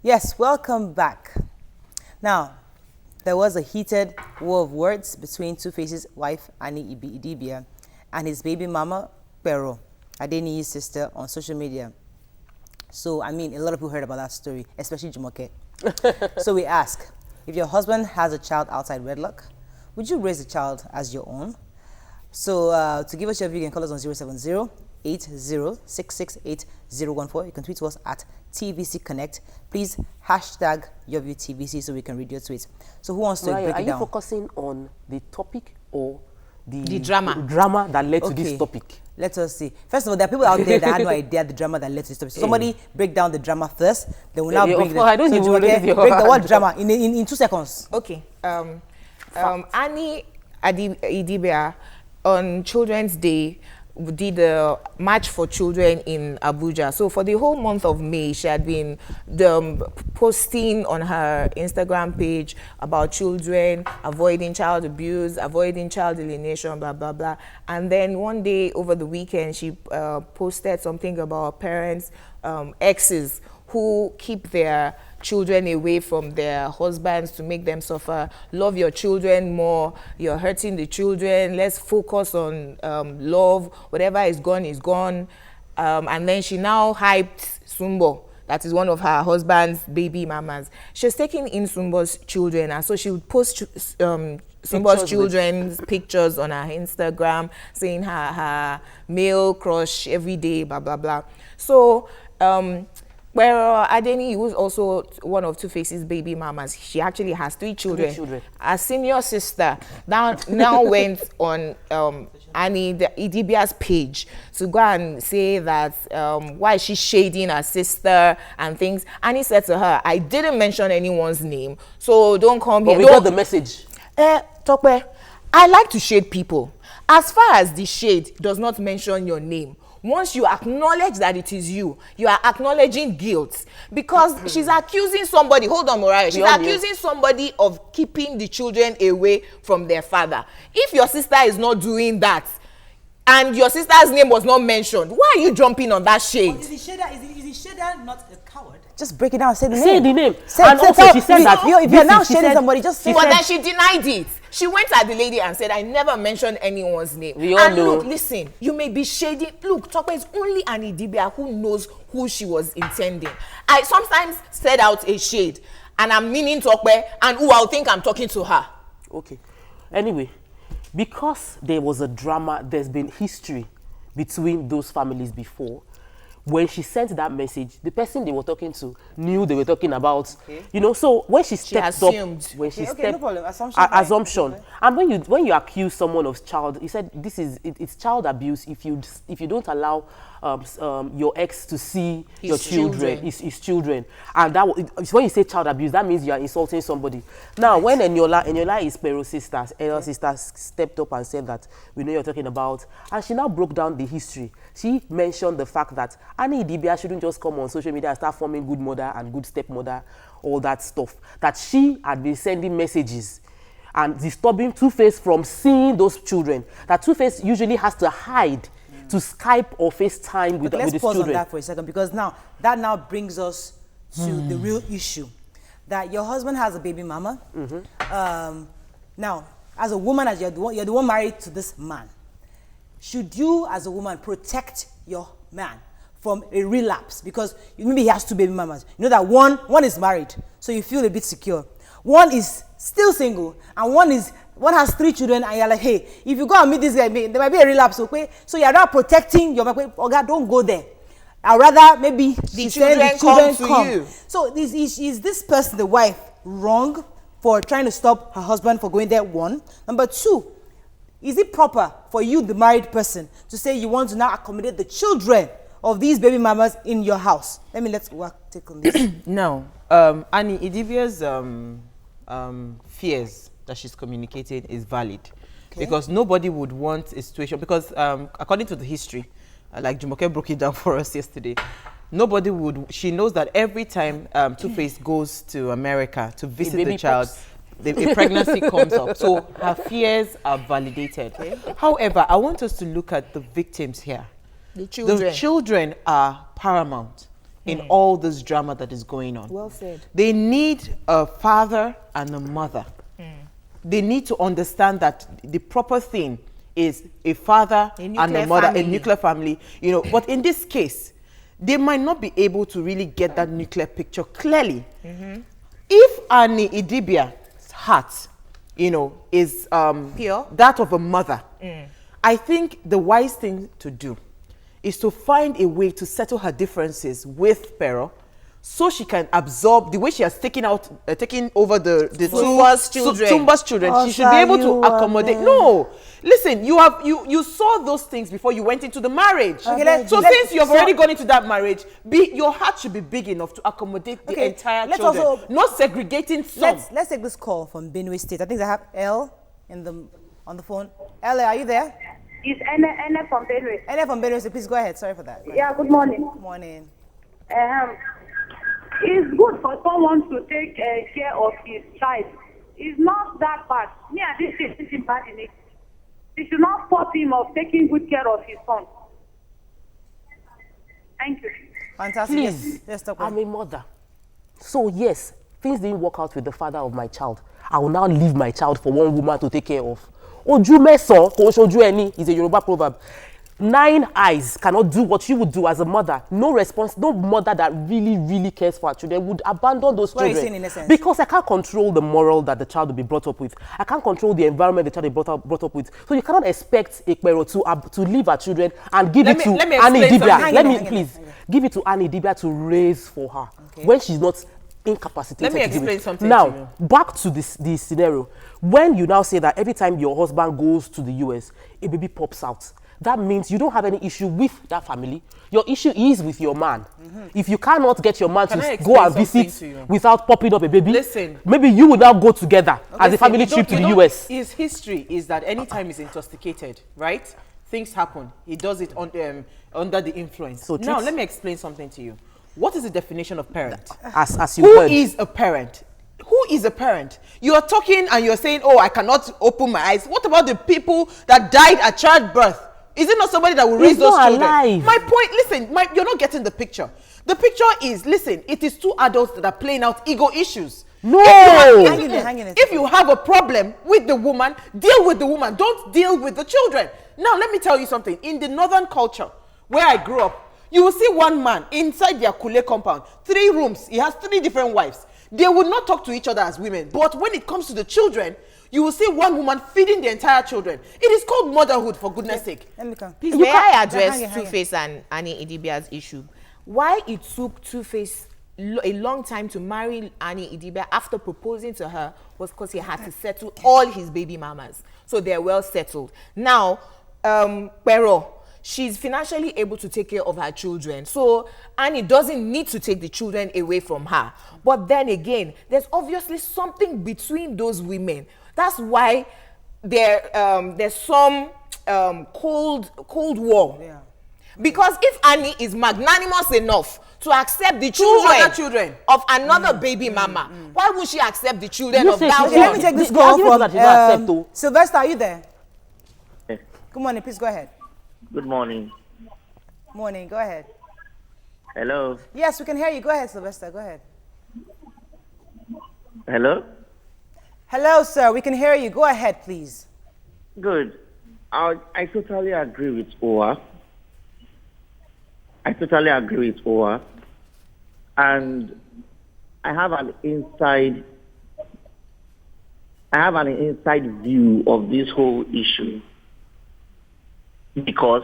Yes, welcome back. Now, there was a heated war of words between Two-Face's wife, Annie Idibia, and his baby mama, Pero, Adeniyi's sister, on social media. So, I mean, a lot of people heard about that story, especially Jumoke. So we ask, if your husband has a child outside wedlock, would you raise the child as your own? So to give us your view, you can call us on 070-80668014. You can tweet to us at TVC Connect. Please hashtag your view TVC so we can read your tweets. So who wants to break it down? Are you focusing on the topic or the drama that led to this topic? Let us see. First of all, there are people out there that had no idea the drama that led to this topic. So somebody break down the drama first, then we'll now bring I don't even break the what drama in 2 seconds. Okay. Annie Idibia on Children's Day did a March for Children in Abuja. So for the whole month of May, she had been posting on her Instagram page about children, avoiding child abuse, avoiding child alienation, blah, blah, blah. And then one day over the weekend, she posted something about parents, exes, who keep their children away from their husbands to make them suffer. Love your children more. You're hurting the children. Let's focus on love. Whatever is gone is gone. And then she now hyped Sumbo. That is one of her husband's baby mamas. She's taking in Sumbo's children, and so she would post Sumbo's children's pictures on her Instagram, saying her male crush every day, blah, blah, blah. So, where Adeni, who's also one of Two-Face's baby mamas, she actually has 3 children. Her senior sister now went on Annie Idibia's page to go and say that why is she shading her sister and things. Annie said to her, I didn't mention anyone's name, so don't come here. We got the message. Tokwe, I like to shade people. As far as the shade does not mention your name, once you acknowledge that it is you, you are acknowledging guilt. Because she's accusing somebody, hold on, Mariah, she's accusing somebody of keeping the children away from their father. If your sister is not doing that, and your sister's name was not mentioned, why are you jumping on that shade? Is the shader not a coward? Just break it down, say the name. Say the name. And also she said that if you're now shading somebody, just say. But then she denied it. She went at the lady and said, I never mentioned anyone's name. We all know. Look, listen, you may be shading. Look, Tokwe, it's only Annie Idibia who knows who she was intending. I sometimes set out a shade, and I'm meaning Tokwe, and who I'll think I'm talking to her. Okay. Anyway, because there was a drama, there's been history between those families before. When she sent that message, the person they were talking to knew they were talking about, you know. So when she stepped up, when she stepped, no problem. Assumption. And when you accuse someone of child, you said it's child abuse if you don't allow your ex to see your children, his children, and when you say child abuse, that means you are insulting somebody. Now, when Eniola is Pero's sister, elder sister stepped up and said that we know you're talking about, and she now broke down the history. She mentioned the fact that Annie Idibia shouldn't just come on social media and start forming good mother and good stepmother, all that stuff. That she had been sending messages and disturbing Two-Face from seeing those children. That Two-Face usually has to hide to Skype or FaceTime with his children. Let's pause on that for a second, because that now brings us to the real issue. That your husband has a baby mama. Now, as a woman, as you're the one married to this man, should you, as a woman, protect your man from a relapse? Because maybe he has 2 baby mamas. You know that one is married, so you feel a bit secure. One is still single, and one has 3 children, and you're like, hey, if you go and meet this guy, there might be a relapse, okay? So you're not protecting your man. Oh God, don't go there. I'd rather maybe the children come to you. So is this person, the wife, wrong for trying to stop her husband from going there? 1. Number 2, is it proper for you, the married person, to say you want to now accommodate the children of these baby mamas in your house? Let's take on this. No. Annie Idibia's fears that she's communicating is valid. Okay. Because nobody would want a situation, because according to the history, like Jumoke broke it down for us yesterday, she knows that every time Two-Face goes to America to visit the child, a pregnancy comes up. So her fears are validated. Okay. However, I want us to look at the victims here. The children. The children are paramount. in all this drama that is going on. Well said. They need a father and a mother. They need to understand that the proper thing is a father and a mother, a nuclear family, you know. But in this case, they might not be able to really get that nuclear picture clearly. If Annie Idibia's heart, you know, is pure, that of a mother, I think the wise thing to do is to find a way to settle her differences with Pero, so she can absorb the way she has taken over the Tumba's children. Tumba's children. She should be able to accommodate. No, listen, you saw those things before you went into the marriage. Okay, so since you have already gone into that marriage, your heart should be big enough to accommodate the entire children. Also, not segregating some. Let's take this call from Benue State. I think I have L on the phone. L, are you there? It's Ene from Benue. Ene from Benue State. Please go ahead. Sorry for that. Yeah, good morning. Good morning. It's good for someone to take care of his child. It's not that bad. Me, I didn't see him bad in it. He should not force him of taking good care of his son. Thank you. Fantastic. Please, Yes, talk I'm a mother. So yes, things didn't work out with the father of my child. I will now leave my child for one woman to take care of. Oju mesan, ko soju eni is a Yoruba proverb. 9 eyes cannot do what you would do as a mother. No mother that really cares for her children would abandon those What are you children. saying in essence? Because I can't control the moral that the child will be brought up with. I can't control the environment the child is brought up with. So you cannot expect Ekpero to leave her children and give it to Annie Dibia. Give it to Annie Dibia to raise for her when she's not incapacitated. Let me explain something now, to you. back to this scenario. When you now say that every time your husband goes to the US, a baby pops out, that means you don't have any issue with that family. Your issue is with your man. If you cannot get your man to go and visit without popping up a baby, listen, maybe you will now go together as a family trip to the US. His history is that anytime he's intoxicated, right, things happen. He does it under the influence. So now let me explain something to you. What is the definition of parent? As you Who heard. is a parent? Who is a parent? You are talking and you're saying, oh, I cannot open my eyes. What about the people that died at childbirth? Is it not somebody that will raise those children? Alive. My point, listen, you're not getting the picture. The picture is, listen, it is two adults that are playing out ego issues. No! If you have a problem with the woman, deal with the woman. Don't deal with the children. Now, let me tell you something. In the northern culture, where I grew up, you will see one man inside their Kule compound, 3 rooms. He has 3 different wives. They would not talk to each other as women. But when it comes to the children, you will see one woman feeding the entire children. It is called motherhood, for goodness sake. Please, may I address Two-Face and Annie Idibia's issue? Why it took Two-Face a long time to marry Annie Idibia after proposing to her was because he had to settle all his baby mamas. So they're well settled. Now, Pero, she's financially able to take care of her children. So Annie doesn't need to take the children away from her. But then again, there's obviously something between those women. That's why there's some cold war. Yeah. Because if Annie is magnanimous enough to accept the children of another baby mama, why would she accept the children of that one? Let me take this call from Sylvester. Are you there? Yes. Good morning. Please go ahead. Good morning. Morning. Go ahead. Hello. Yes, we can hear you. Go ahead, Sylvester. Go ahead. Hello. Hello, sir. We can hear you. Go ahead, please. Good. I totally agree with Owa. And I have an inside view of this whole issue. Because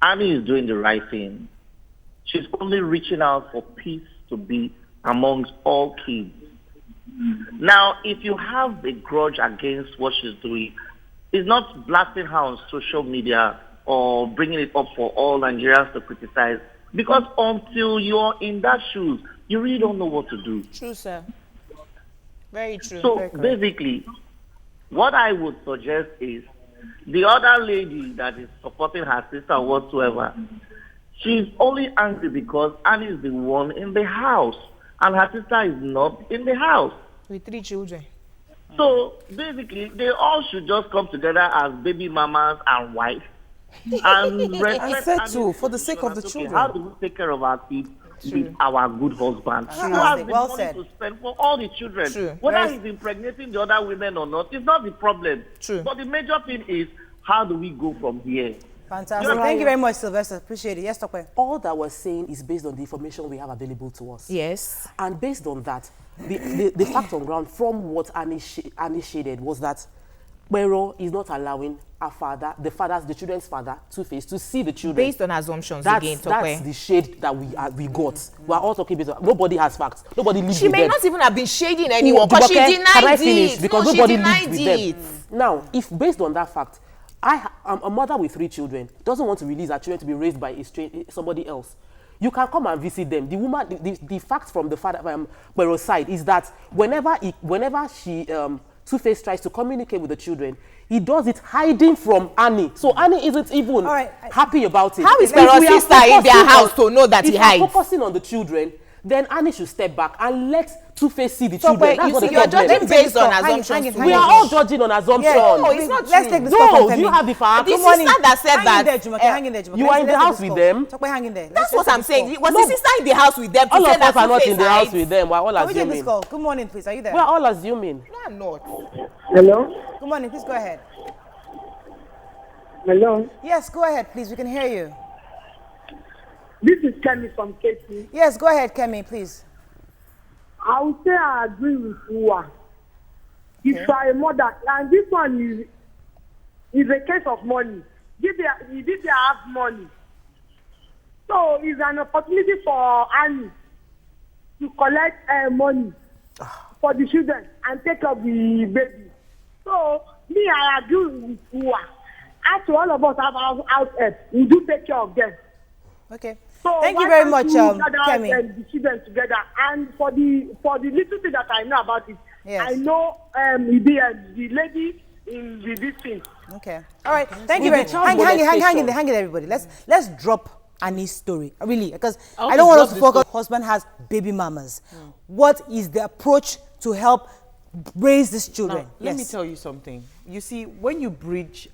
Annie is doing the right thing. She's only reaching out for peace to be amongst all kids. Now, if you have a grudge against what she's doing, it's not blasting her on social media or bringing it up for all Nigerians to criticize. Because until you're in that shoes, you really don't know what to do. True, sir. Very true. So basically, what I would suggest is the other lady that is supporting her sister whatsoever, she's only angry because Annie is the one in the house and her sister is not in the house. With 3 children. So basically, they all should just come together as baby mamas and wives And respect I said Annie's too, for the decision sake of the as, okay, children. how do we take care of our kids with our good husband? Who has Well the money said. to spend for all the children? True. Whether he's impregnating the other women or not, it's not the problem. True. But the major thing is, how do we go from here? Fantastic. Thank you very much, Sylvester. Appreciate it. Yes, Tokwe. All that we're saying is based on the information we have available to us. Yes. And based on that, the fact on ground from what Annie shaded was that Pero is not allowing our father, the children's father, Two-Face, to see the children. Based on assumptions That's again, Tokwe. that's the shade that we got. We're all talking based on, nobody has facts. Nobody lives She with may them. not even have been shading anyone, but she Jumoke, denied can I it. finish? Because No, nobody she lives denied with it. them. Now, if based on that fact, I'm a mother with 3 children, doesn't want to release her children to be raised by somebody else. You can come and visit them. The woman, the fact from the father, Pero's side is that whenever she Two-Face tries to communicate with the children, he does it hiding from Annie. So Annie isn't even happy about it. How is If we Pero's are sister in their focusing house to know that he if we are hides? focusing on the children, then Annie should step back and let Two-Face see the So, children. but That's you what see, the you're problem judging is. based on Hang it, assumptions. hang We it. are all judging on assumptions. No, it's not Let's true. take this call from No, do you Femi. have the facts? The sister that said Hang that. in there, Jumoke. Hang in there, Jumoke. You are in the Let's take house this with call. them? Tokwe, hang in there. That's Let's what take I'm this saying. call. Was the sister in the house with them to All say of that us are not Two-Face in the house hides? with them. We're all Can we take this assuming. call? Good morning, please. Are you there? We're all assuming. No, I'm not. Hello? Good morning. Please go ahead. Hello? Yes, go ahead, please. We can hear you. This is Kemi from KT. Yes, go ahead, Kemi, please. I would say I agree with Uwa. If you are a mother, and this one is a case of money. If they have money. So it's an opportunity for Annie to collect money for the children and take care of the baby. So me, I agree with Uwa. As to all of us have our house help, we do take care of them. Okay. So Thank you why very can't much, you gather, Kemi. the children together? And for the little thing that I know about it, Yes. I know the lady in this thing. Okay. All right. Thank you With very the much. child Hang in molestation. there, everybody. Let's drop Annie's story, really, because I want I don't to want drop us to this focus. Husband has baby mamas. What is the approach to help raise these children? Now, let me tell you something. You see, when you bridge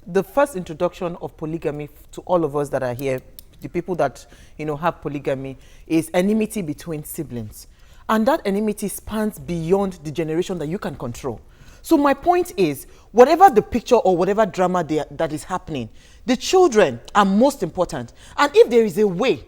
the first introduction of polygamy to all of us that are here, the people that have polygamy, is enmity between siblings, and that enmity spans beyond the generation that you can control. So my point is, whatever the picture or whatever drama that is happening, the children are most important. And if there is a way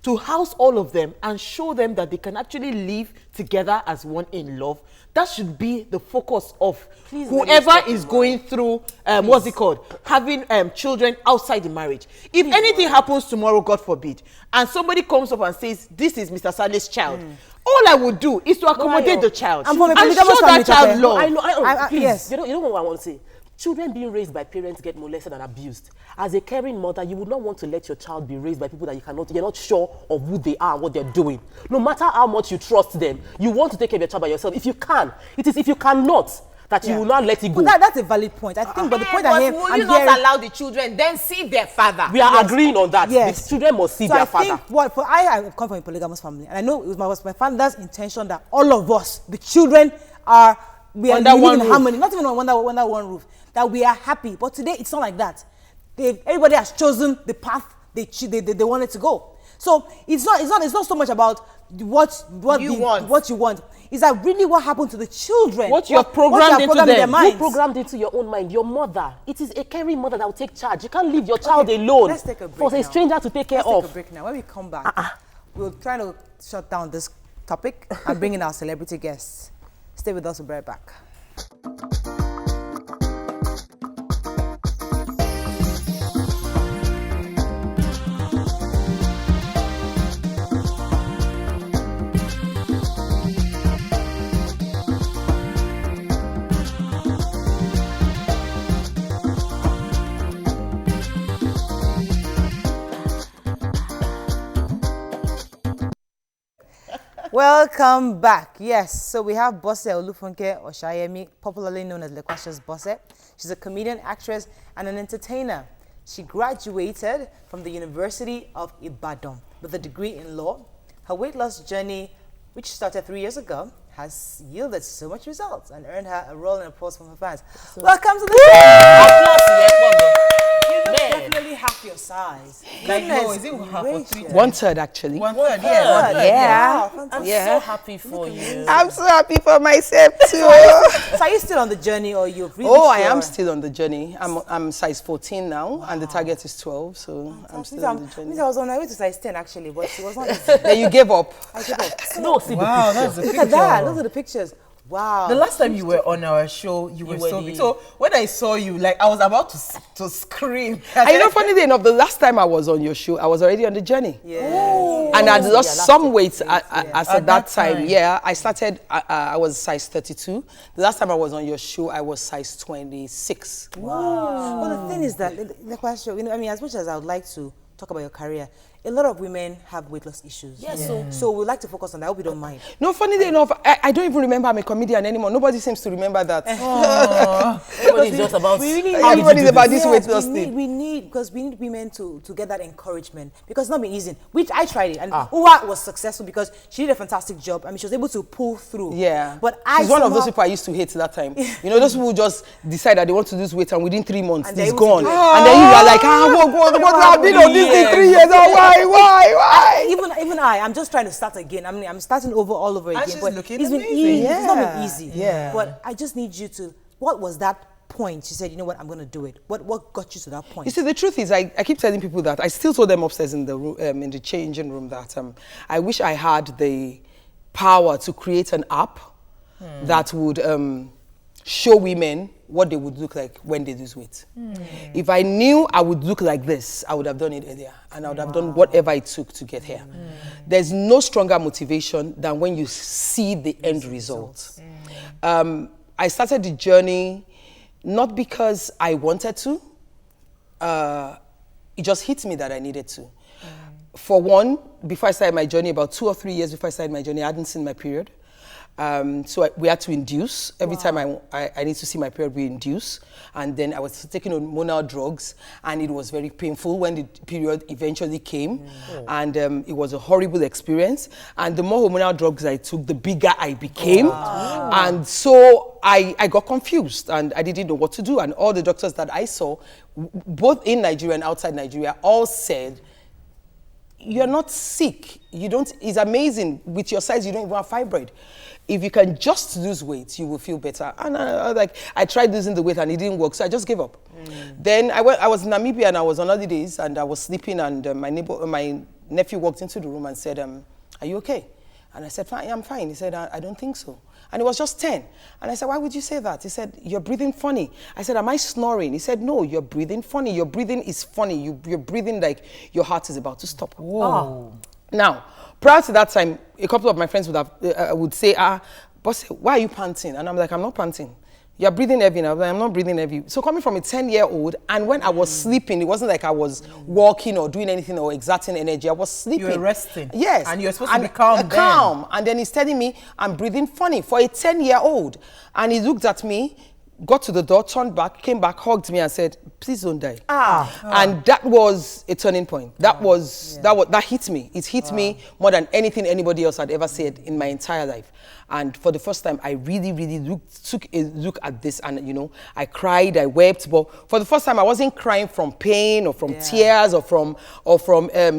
to house all of them and show them that they can actually live together as one in love, that should be the focus of whoever is going through, what's it called, having children outside the marriage. If anything happens tomorrow, God forbid, and somebody comes up and says, this is Mr. Saleh's child, all I would do is to accommodate the child I'm and from a show polygamous that family, child Tope. love. I know. Please, yes. you know what I want to say? Children being raised by parents get molested and abused. As a caring mother, you would not want to let your child be raised by people that you're not sure of who they are and what they're doing. No matter how much you trust them, you want to take care of your child by yourself. If you can, it is if you cannot that you will not let it go. Well, that's a valid point. I think, but the point But I'm will you hearing, not allow the children then see their father? We are agreeing on that. Yes. The children must see so their I father. think I come from a polygamous family, and I know it was my father's intention that all of us, the children, we Under live one in roof. harmony, not even under one roof, that we are happy. But today it's not like that. Everybody has chosen the path they wanted to go. So it's not so much about what you want. Is that really what happened to the children? What you have programmed into in their them. minds. You programmed into your own mind, your mother. It is a caring mother that will take charge. You can't leave your child alone Let's take a break for a now. stranger to take care Let's of. take a break now. When we come back, we'll try to shut down this topic and bring in our celebrity guests. Stay with us. We'll be right back. Welcome back. Yes, so we have Bose Olufunke Oshayemi, popularly known as Lekwasha's Bose. She's a comedian, actress, and an entertainer. She graduated from the University of Ibadan with a degree in law. Her weight loss journey, which started 3 years ago, has yielded so much results and earned her a role and applause from her fans. Welcome to the show! definitely half your size. Like, no, Goodness is it half or 3 times? 1/3 actually. 1/3, yeah. 1/3, Yeah. I'm Yeah. so happy for you. I'm so happy for myself too. So are you still on the journey, or you've really? Oh, I am still on the journey. I'm size 14 now, and the target is 12, so I'm still on the journey. I was on my way to size 10 actually, but it was not easy. Then you gave up. I gave up. No, see Wow, the that's picture. a Look picture. at that. Those are the pictures. Wow. The last time you were on our show, you were were so the- big. So when I saw you, like, I was about to scream. And you know, funny enough, the last time I was on your show, I was already on the journey. Yeah. And I'd lost some weight at At that that time. time. Yeah, I started, I was size 32. The last time I was on your show, I was size 26. Well, the thing is that the question, you know, I mean, as much as I would like to talk about your career, a lot of women have weight loss issues. Yes, So we'd like to focus on that. I hope you don't mind. No, funny enough, I don't even remember I'm a comedian anymore. Nobody seems to remember that. Everybody's just about We really how did you Everybody's do about this? this weight loss thing. we need because we need women to get that encouragement, because it's not been easy. Which I tried it, and Uwa was successful because she did a fantastic job. I mean, she was able to pull through. Yeah. But I She's one of those somehow- people I used to hate that time. You know, those people who just decide that they want to lose weight and within 3 months, And they're it's able to gone. do it. And then you are like, what have been on this in 3 years? Oh, why? Even I'm just trying to start again. I mean, I'm starting all over again. she's But looking it's been amazing. easy. It's not been Yeah. easy. Yeah. But I just need you to. What was that point? She said, you know what, I'm going to do it. What got you to that point? You see, the truth is, I keep telling people that. I still told them upstairs in the room, in the changing room, that I wish I had the power to create an app that would show women what they would look like when they lose weight. If I knew I would look like this, I would have done it earlier, and I would have done whatever it took to get here. There's no stronger motivation than when you see the end result. I started the journey not because I wanted to. It just hit me that I needed to. For one, before I started my journey, about 2 or 3 years before I started my journey, I hadn't seen my period. So we had to induce. Every time I need to see my period, we induce. And then I was taking hormonal drugs, and it was very painful when the period eventually came. And it was a horrible experience. And the more hormonal drugs I took, the bigger I became. And so I got confused, and I didn't know what to do. And all the doctors that I saw, both in Nigeria and outside Nigeria, all said, you're not sick. You don't. It's amazing. With your size, you don't even have fibroid. If you can just lose weight, you will feel better. And I tried losing the weight and it didn't work, so I just gave up. Then I was in Namibia and I was on holidays and I was sleeping, and my nephew walked into the room and said, "Are you okay?" And I said, "Fine, I'm fine." He said, "I don't think so." And it was just 10. And I said, "Why would you say that?" He said, "You're breathing funny." I said, "Am I snoring?" He said, "No, you're breathing funny. Your breathing is funny. You're breathing like your heart is about to stop." Whoa. Now, prior to that time, a couple of my friends would say, "Boss, why are you panting?" And I'm like, "I'm not panting. You're breathing heavy." Now I'm not breathing heavy. So coming from a 10-year-old, and when I was sleeping, it wasn't like I was walking or doing anything or exerting energy. I was sleeping. You were resting. Yes. And you're supposed to be calm then. Calm. And then he's telling me I'm breathing funny for a 10-year-old. And he looked at me, got to the door, turned back, came back, hugged me and said, "Please don't die." And that was a turning point. That hit me. It hit me more than anything anybody else had ever said in my entire life. And for the first time, I really, really took a look at this, and I cried, I wept. But for the first time, I wasn't crying from pain or from tears or from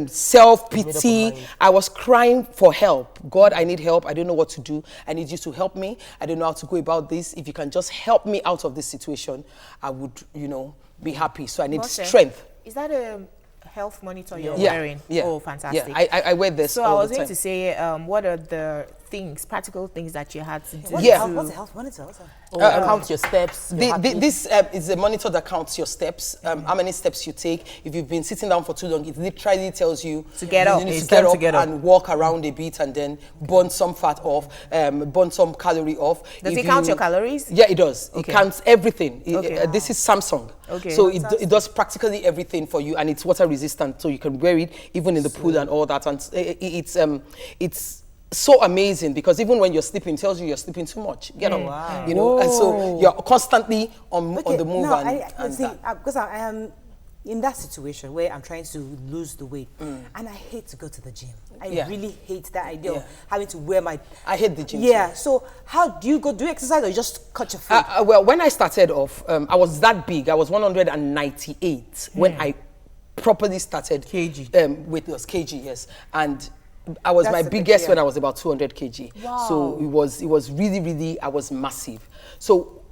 self-pity. I was crying for help. God, I need help. I don't know what to do. I need you to help me. I don't know how to go about this. If you can just help me out of this situation, I would, be happy. So I need strength. Is that a health monitor you're Yeah, wearing? yeah. Oh, fantastic. Yeah, I wear this So all I was the going time. to say, what are the practical things that you had to do? What's Yeah. What's a health monitor? What's that? Count your steps. Your heartbeat. This is a monitor that counts your steps, how many steps you take. If you've been sitting down for too long, it literally tells you To get up. You need It's to get time up to get up. and walk around a bit and then burn some fat off, burn some calorie off. Does If it count your calories? Yeah, it does. Okay. It counts everything. Okay. This is Samsung. Okay. So it does practically everything for you, and it's water resistant, so you can wear it even in the pool and all that. And it's so amazing because even when you're sleeping, it tells you you're sleeping too much. Get up, and so you're constantly on the move. Now, and see, that. because I am in that situation where I'm trying to lose the weight, and I hate to go to the gym. I really hate that idea of having to wear my. I hate the gym. Yeah. So how do you go? Do you exercise or you just cut your food? Well, when I started off, I was that big. I was 198 when I properly started kg. weight loss, kg, yes. And I was That's my the biggest big when deal. I was about 200 kg. Wow. So it was really, really, I was massive. So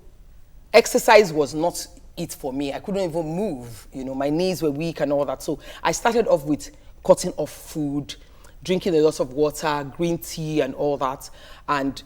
exercise was not it for me. I couldn't even move, you know, my knees were weak and all that. So I started off with cutting off food, drinking a lot of water, green tea and all that. And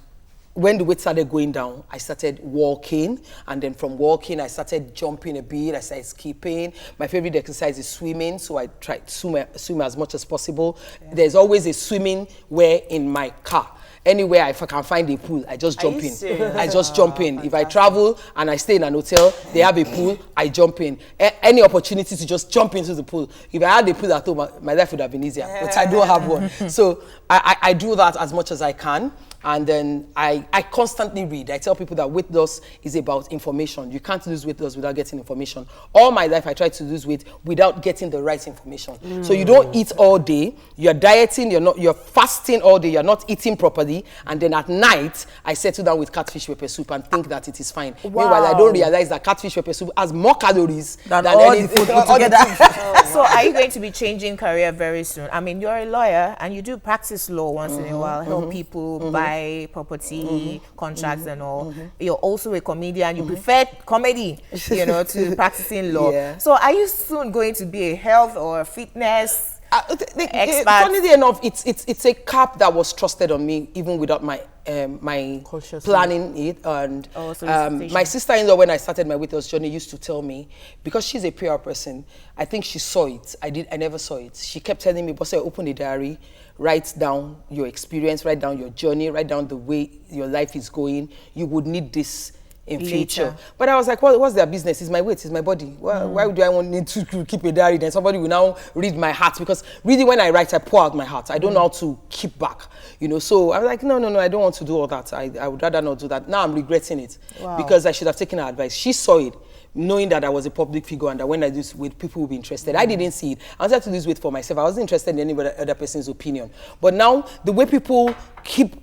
when the weight started going down, I started walking, and then from walking, I started jumping a bit, I started skipping. My favorite exercise is swimming, so I try to swim as much as possible. Yeah. There's always a swimming wear in my car. Anywhere if I can find a pool, I just jump in. I just jump in. If I travel and I stay in an hotel, they have a pool, I jump in. Any opportunity to just jump into the pool. If I had a pool at home, my life would have been easier, but I don't have one. So I do that as much as I can. And then I constantly read. I tell people that weight loss is about information. You can't lose weight loss without getting information. All my life, I tried to lose weight without getting the right information. So you don't eat all day. You're dieting. You're fasting all day. You're not eating properly. And then at night, I settle down with catfish pepper soup and think that it is fine. Wow. Meanwhile, I don't realize that catfish pepper soup has more calories than all any the food put together. So are you going to be changing career very soon? I mean, you're a lawyer and you do practice law once in a while, help people buy property contracts and all. You're also a comedian. You prefer comedy, you know, to practicing law. Yeah. So are you soon going to be a health or fitness expert? Funnily enough, it's a cap that was trusted on me even without my my planning it. And my sister-in-law, when I started my weight loss journey, used to tell me, because she's a PR person, I think she saw it. I never saw it. She kept telling me, Boss, open a diary, write down your experience, write down your journey, write down the way your life is going. You would need this in future. But I was like, well, what's their business? It's my weight, it's my body. Well, why do I need to keep a diary? Then somebody will now read my heart, because really when I write, I pour out my heart. I don't know how to keep back, you know. So I was like, no, I don't want to do all that. I would rather not do that. Now I'm regretting it because I should have taken her advice. She saw it, knowing that I was a public figure and that when I lose weight, people will be interested. I didn't see it. I wanted to lose weight for myself. I wasn't interested in any other person's opinion. But now, the way people keep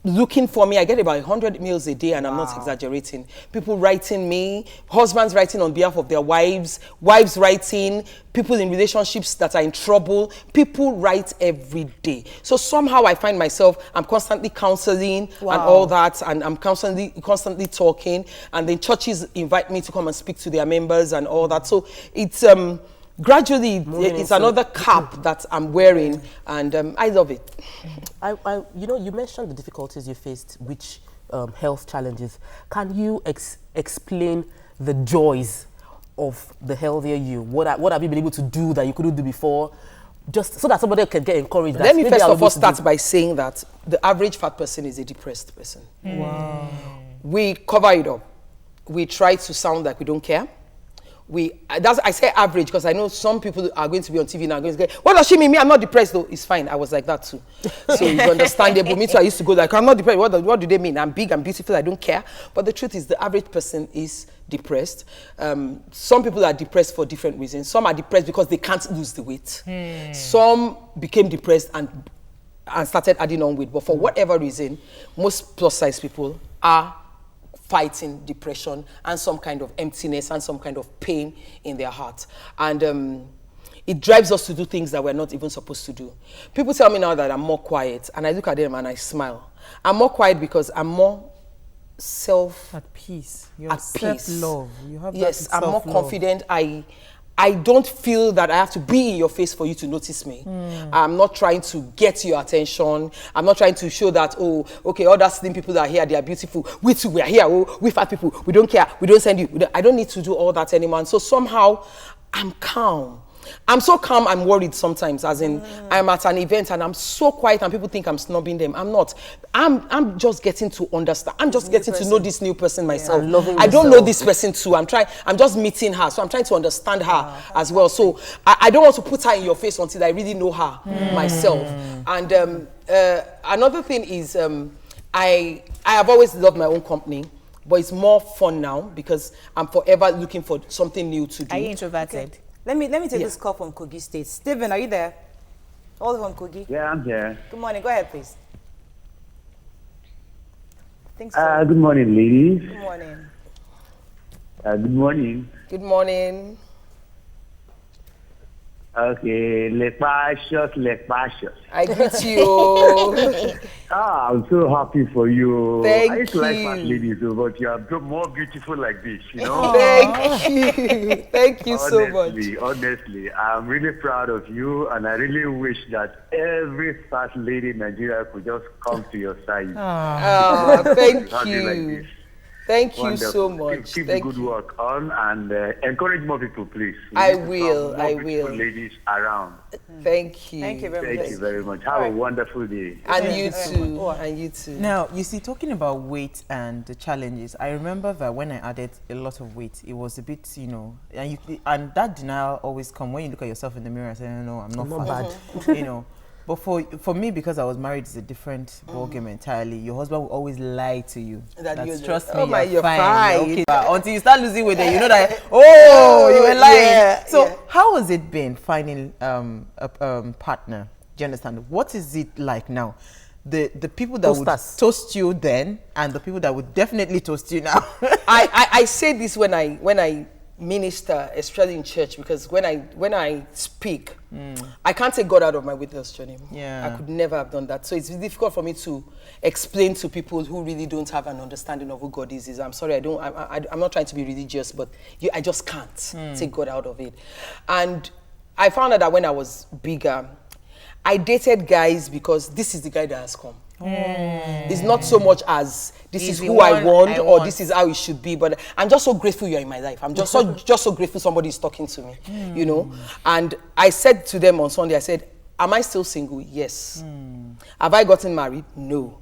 looking for me, I get about 100 emails a day, and I'm not exaggerating. People writing me, husbands writing on behalf of their wives, wives writing, people in relationships that are in trouble. People write every day. So somehow I find myself, I'm constantly counseling and all that, and I'm constantly talking, and then churches invite me to come and speak to their members and all that. So it's gradually it's another cap that I'm wearing, and I love it. You know, you mentioned the difficulties you faced, which health challenges. Can you explain the joys of the healthier you? What have you been able to do that you couldn't do before? Just so that somebody can get encouraged. Let me first of all start by saying that the average fat person is a depressed person. Wow. We cover it up. We try to sound like we don't care. I say average because I know some people are going to be on TV now going to say, what does she mean? Me, I'm not depressed though. It's fine. I was like that too. So it's understandable. Me too, I used to go like, I'm not depressed. What do they mean? I'm big, I'm beautiful, I don't care. But the truth is the average person is depressed. Some people are depressed for different reasons. Some are depressed because they can't lose the weight. Some became depressed and started adding on weight. But for whatever reason, most plus size people are fighting depression and some kind of emptiness and some kind of pain in their heart. And it drives us to do things that we're not even supposed to do. People tell me now that I'm more quiet, and I look at them and I smile. I'm more quiet because I'm more at peace. You're self-love. You have yes, I'm more confident. I don't feel that I have to be in your face for you to notice me. I'm not trying to get your attention. I'm not trying to show that, oh, okay, all that slim people are here, they are beautiful. We too, we are here. Oh, we fat people, we don't care. We don't send you. I don't need to do all that anymore. And so somehow, I'm calm. I'm so calm, I'm worried sometimes, as in I'm at an event and I'm so quiet and people think I'm snubbing them. I'm not. I'm just getting to understand. I'm just getting to know this new person myself. I don't know this person too. I'm just meeting her. So I'm trying to understand her as well. So I don't want to put her in your face until I really know her myself. And another thing is I have always loved my own company. But it's more fun now because I'm forever looking for something new to do. Are you introverted? Okay. Let me take this call from Kogi State. Stephen, are you there? All from Kogi. Yeah, I'm here. Good morning. Go ahead, please. Thanks. So. Good morning, ladies. Good morning. Good morning. Good morning. Okay, lepashos. I greet you. I'm so happy for you. Thank I used to like fat you. ladies, but you are more beautiful like this, you know? Thank you. Thank you so much. Honestly, I'm really proud of you, and I really wish that every fat lady in Nigeria could just come to your side. Thank Have you like you. this. Thank you Wonderful. so much. Keep Thank the good you. work on, and encourage more people, please. We I need to will, have more I beautiful will. ladies around. Thank you. Thank you very much. Thank you very much. Have a wonderful day. And you too. And you too. Now, you see, talking about weight and the challenges, I remember that when I added a lot of weight, it was a bit, you know, and that denial always comes when you look at yourself in the mirror and say, no, I'm not fat, you know. But for me, because I was married, it's a different ballgame entirely. Your husband will always lie to you. That Trust oh me, my, you're fine. fine. Okay. But until you start losing weight, then you know that, you were lying. Yeah, So yeah. how has it been finding a partner? Do you understand? What is it like now? The people that would toast you then and the people that would definitely toast you now. I say this when I minister, especially in church, because when I speak, I can't take God out of my witness journey. Yeah. I could never have done that. So it's difficult for me to explain to people who really don't have an understanding of who God is. I'm sorry, I'm not trying to be religious, but I just can't take God out of it. And I found out that when I was bigger, I dated guys because this is the guy that has come. It's not so much as this is who I want or this is how it should be, but I'm just so grateful you're in my life. I'm just so grateful somebody is talking to me, you know. And I said to them on Sunday, I said, am I still single? Yes. Have I gotten married? No.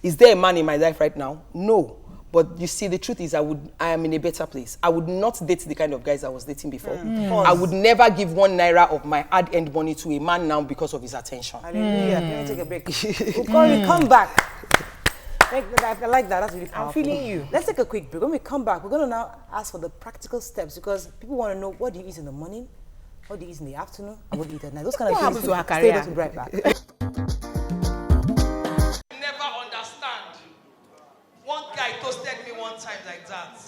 Is there a man in my life right now? No. But you see, the truth is I am in a better place. I would not date the kind of guys I was dating before. I would never give 1 naira of my hard-earned money to a man now because of his attention. Hallelujah. Can we take a break? We'll come back. I like that. That's really powerful. I'm feeling you. Let's take a quick break. When we come back, we're going to now ask for the practical steps because people want to know, what do you eat in the morning? What do you eat in the afternoon? And what do you eat at night? Those kind of things. happens to her Stay career? there, we'll be right back. Never understand. One guy toasted me one time like that.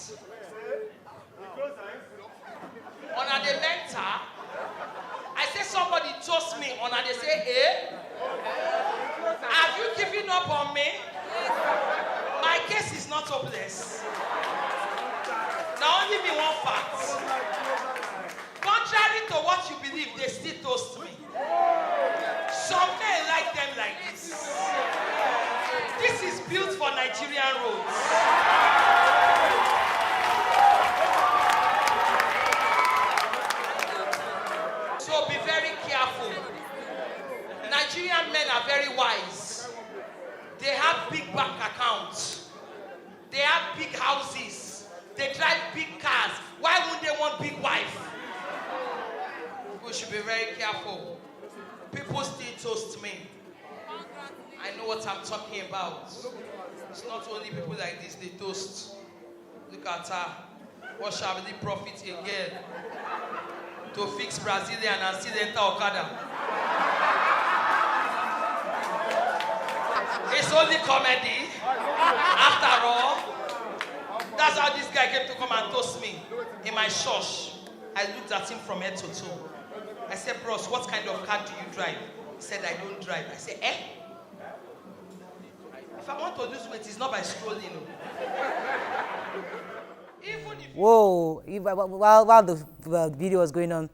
On a mentor, I say somebody toast me. On a they say, eh? Have you given up on me? My case is not hopeless. Now only me one fact. Contrary to what you believe, they still toast me. Some men like them like this. This is built for Nigerian roads. So be very careful. Nigerian men are very wise. They have big bank accounts. They have big houses. They drive big cars. Why would they want big wife? We should be very careful. People still toast me. I know what I'm talking about. It's not only people like this they toast. Look at her. What shall we profit again? To fix Brazilian and still enter Okada. It's only comedy. After all, that's how this guy came to come and toast me in my church. I looked at him from head to toe. I said, bros, what kind of car do you drive? He said, I don't drive. I said, eh? If I want to lose weight, it's not by strolling. Even if Whoa! While the video was going on,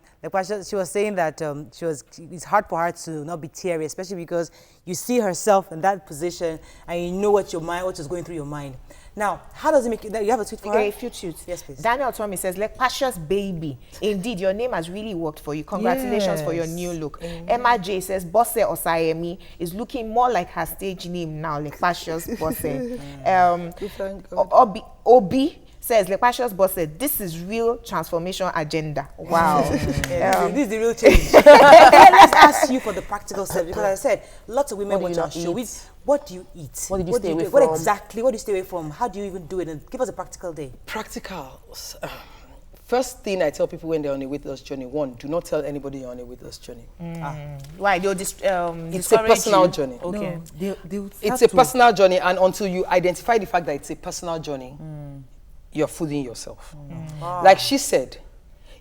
she was saying that it's hard for her to not be teary, especially because you see herself in that position and you know what is going through your mind. Now, how does it make you? You have a tweet for her? A few tweets. Yes, please. Daniel Tommy says, "Lepashos baby. Indeed, your name has really worked for you. Congratulations for your new look." Emma J says, "Bosse Osayemi is looking more like her stage name now, Lepashos Bosse." Obi says, "Lepashos Bosse, this is real transformation agenda." Wow. This is the real change. Let's ask you for the practical steps because I said lots of women watch our show. What do you eat? What did you stay away What from? exactly? What do you stay away from? How do you even do it? And give us a practical day. Practicals. First thing I tell people when they're on a weight loss journey, one, do not tell anybody you're on a weight loss journey. Why? They'll It's a personal journey. Okay. It's a personal journey, and until you identify the fact that it's a personal journey, you're fooling yourself. Like she said,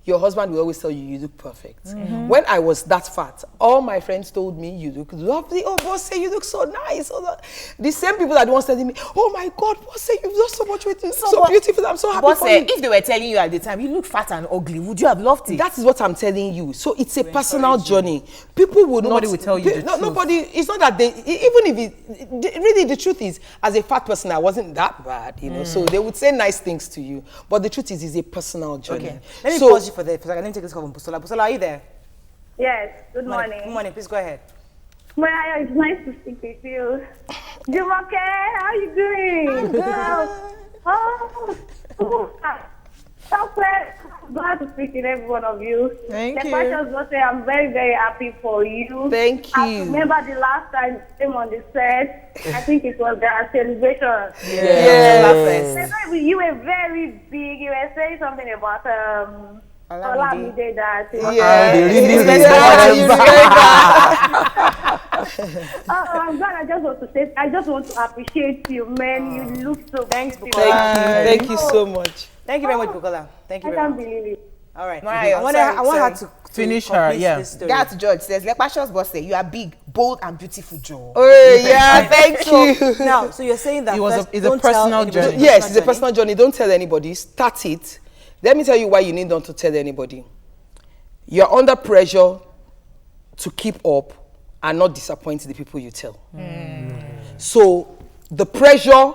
your husband will always tell you, you look perfect. When I was that fat, all my friends told me, you look lovely. Oh, boss, say you look so nice. Oh, the same people that once telling me, oh my God, boss, say you've lost so much weight. So beautiful. I'm so happy for you. If they were telling you at the time, you look fat and ugly, would you have loved it? That is what I'm telling you. So it's a personal journey. People would Nobody will tell you the truth. Nobody, it's not that they, even if really the truth is, as a fat person, I wasn't that bad, you know, so they would say nice things to you. But the truth is, it's a personal journey. Okay. Let me pause you for that. Let me take this call from Busola. Busola, are you there? Yes, good morning. Good morning, please go ahead. Maya, it's nice to speak with you. Jumoke, how you doing? I'm good. Glad to speak with every one of you. Thank you. Say I'm very, very happy for you. Thank I you. remember the last time you came on the set. I think it was their celebration. Yes. You were very big. You were saying something about Olamide that. I'm glad. I just want to say, I just want to appreciate you, man. You look so beautiful. Thank you so much. Thank you very much, Bukola. Thank you I very can't much. believe it. All right. Mariah, I want her to finish her, complete yeah. this story. That George says, Lepasha's boss say, you are big, bold, and beautiful, Joe. Oh, yeah, thank you. Now, so you're saying that It's a personal journey. Yes, it's a personal journey. Don't tell anybody. Start it. Let me tell you why you need not to tell anybody. You're under pressure to keep up and not disappoint the people you tell. So the pressure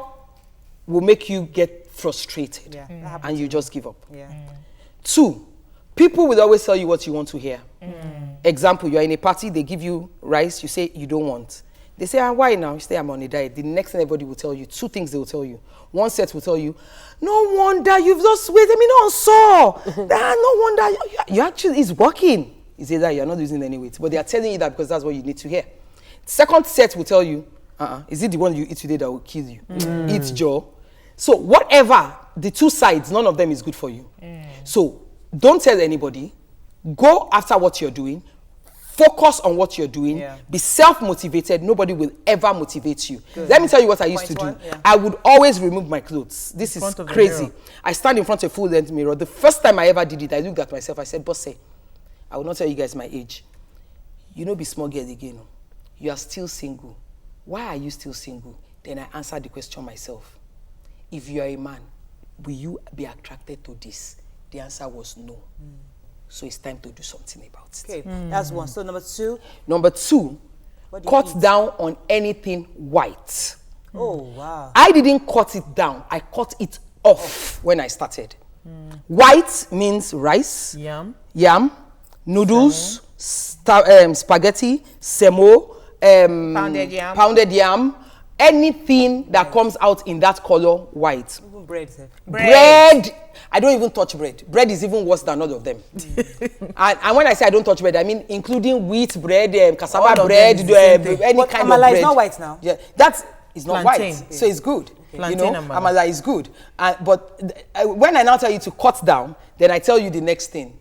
will make you get frustrated and you just give up. Yeah. 2, people will always tell you what you want to hear. Example, you're in a party, they give you rice, you say you don't want. They say, why now? You say, I'm on a diet. The next thing everybody will tell you, 2 things they will tell you. One set will tell you, no wonder you've lost weight. I mean, no, so. No wonder. You actually, it's working. It's either you're not losing any weight. But they are telling you that because that's what you need to hear. Second set will tell you, is it the one you eat today that will kill you? Eat Joe. So whatever, the 2 sides, none of them is good for you. So don't tell anybody. Go after what you're doing. Focus on what you're doing. Be self-motivated. Nobody will ever motivate you. Let me tell you what I used to do. I would always remove my clothes. This is crazy. I stand in front of a full-length mirror. The first time I ever did it, I looked at myself. I said, Bosse, I will not tell you guys my age. You know, be small girl again. You are still single. Why are you still single? Then I answered the question myself. If you are a man, will you be attracted to this? The answer was no. So it's time to do something about it. Okay, that's one. So number 2. Number 2, cut down on anything white. Oh, wow. I didn't cut it down. I cut it off when I started. White means rice, yam, noodles, spaghetti, semo, pounded yam, anything that comes out in that color, white. Even bread. Bread. I don't even touch bread. Bread is even worse than all of them. And when I say I don't touch bread, I mean including wheat bread, cassava bread, any kind of bread. Amala is not white now. Yeah, that is not Plantain. white, so it's good. Okay. You know, Amala. amala is good. But when I now tell you to cut down, then I tell you the next thing.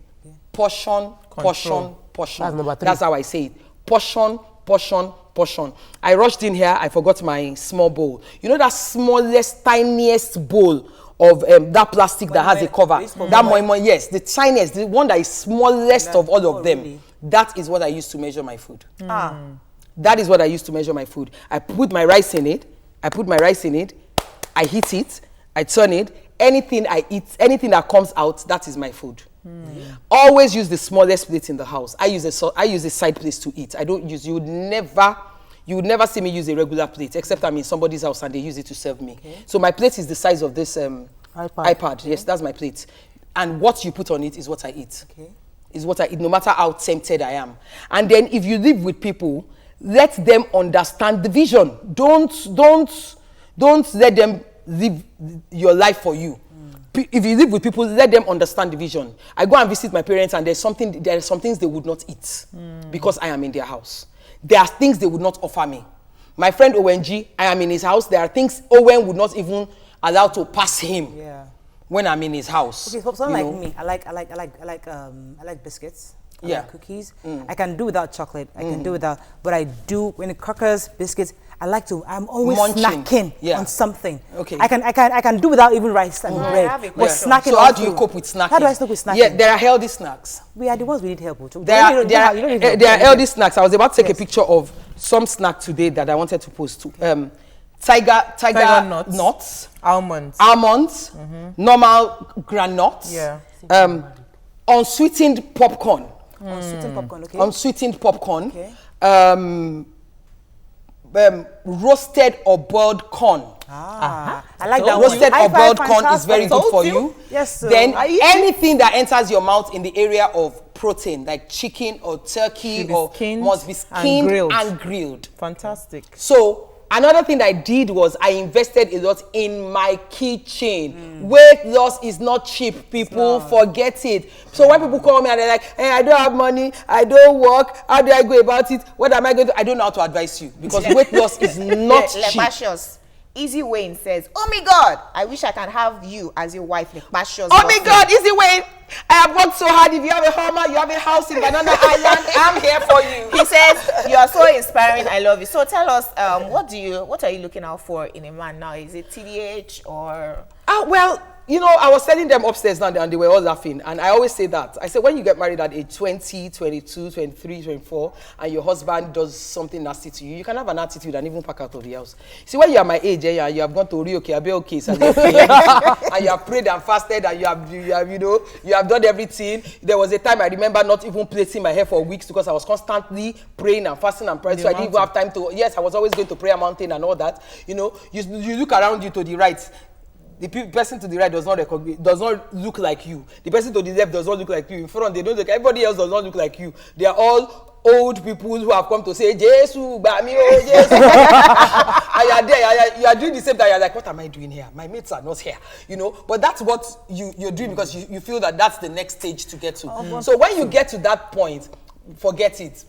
Portion, portion, portion. That's number 3. That's how I say it. Portion, portion, portion. I rushed in here, I forgot my small bowl. You know that smallest, tiniest bowl of that plastic that has a cover? That moi, yes, the tiniest, the one that is smallest of all of them. Really? That is what I use to measure my food. That is what I use to measure my food. I put my rice in it. I heat it. I turn it. Anything I eat, anything that comes out, that is my food. Always use the smallest plate in the house. I use a side plate to eat. I don't use. You would never see me use a regular plate, except I'm in somebody's house and they use it to serve me. Okay. So my plate is the size of this iPad. Yes, that's my plate. And what you put on it is what I eat. Okay. Is what I eat, no matter how tempted I am. And then if you live with people, let them understand the vision. Don't let them live your life for you. If you live with people, let them understand the vision. I go and visit my parents and there are some things they would not eat because I am in their house. There are things they would not offer me. My friend Owenji, I am in his house. There are things Owen would not even allow to pass him when I'm in his house. Okay, so someone like me, I like biscuits. I like cookies. I can do without chocolate. I can do without, but I do when it crackers, biscuits. I'm always Munching. snacking on something. Okay. I can do without even rice and bread. But snacking. So how do you cope with snacking? How do I cope with snacking? Yeah, there are healthy snacks. We are the ones we need help with. There are healthy snacks. I was about to take a picture of some snack today that I wanted to post to. Tiger nuts. Almonds. Normal groundnuts. Yeah. Unsweetened popcorn. Unsweetened popcorn, okay. Unsweetened popcorn. Okay. Roasted or boiled corn. I like that. Roasted or boiled corn is very good for you. Yes, sir. Then anything that enters your mouth in the area of protein, like chicken or turkey, must be skinned and grilled. Fantastic. So another thing I did was I invested a lot in my kitchen. Weight loss is not cheap, people. Forget it. So when people call me and they're like, hey, I don't have money, I don't work, how do I go about it? What am I going to do? I don't know how to advise you because weight loss is not cheap. Easy Wayne says, oh my God, I wish I can have you as your wife. Oh my God, Easy Wayne, I have worked so hard. If you have a Hummer, you have a house in Banana Island, I'm here for you. He says, you are so inspiring, I love you. So tell us, what are you looking out for in a man now? Is it TDH or? Well, you know, I was telling them upstairs now and they were all laughing. And I always say that. I say, when you get married at age 20, 22, 23, 24, and your husband does something nasty to you, you can have an attitude and even pack out of the house. See, when you are my age, and you have gone to Orioke, and you have prayed and fasted, and you have done everything. There was a time I remember not even plaiting my hair for weeks because I was constantly praying and fasting and praying. So I didn't even have time to, yes, I was always going to prayer mountain and all that. You know, you look around you to the right. The person to the right does not look like you. The person to the left does not look like you. In front, they don't look. Everybody else does not look like you. They are all old people who have come to say, Jesus, Bami, oh, Jesus. And you are there, you are doing the same thing. You're like, what am I doing here? My mates are not here. You know, but that's what you're doing because you feel that that's the next stage to get to. So when you get to that point, forget it.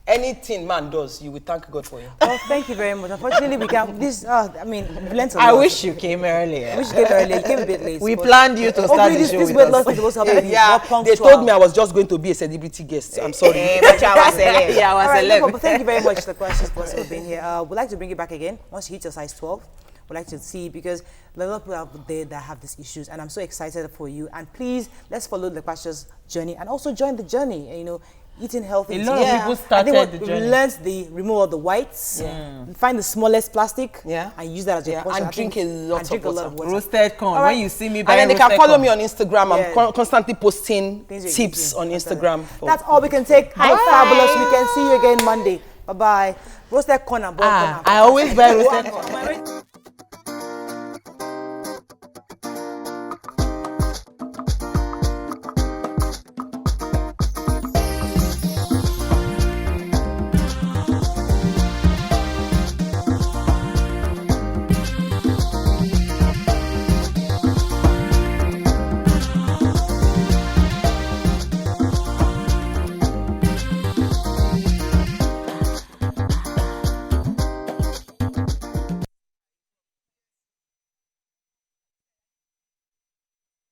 Anything man does, you will thank God for you. Oh, thank you very much. Unfortunately, we can't. We learned a lot. I wish you came earlier. I wish you came earlier. You came a bit late. We planned you to start the show this with weight loss us. is supposed to happen. Yeah, they told me I was just going to be a celebrity guest. I'm sorry. But I was celeb. Yeah, I was celeb. But thank you very much, the questions for being here. We'd like to bring you back again once you hit your size 12. We'd like to see because there are a lot of people out there that have these issues, and I'm so excited for you. And please, let's follow the questions journey and also join the journey. You know, eating healthy. A lot of people started the journey. We learned the removal of the whites. Find the smallest plastic. And use that as your portion. And drink a lot of water. Roasted corn. When you see me buy and then they can follow me on Instagram. I'm constantly posting Things tips on Instagram. That's all we can take. Hi, fabulous. We can see you again Monday. Bye bye. Roasted corn and boiled corn. I always buy roasted corn.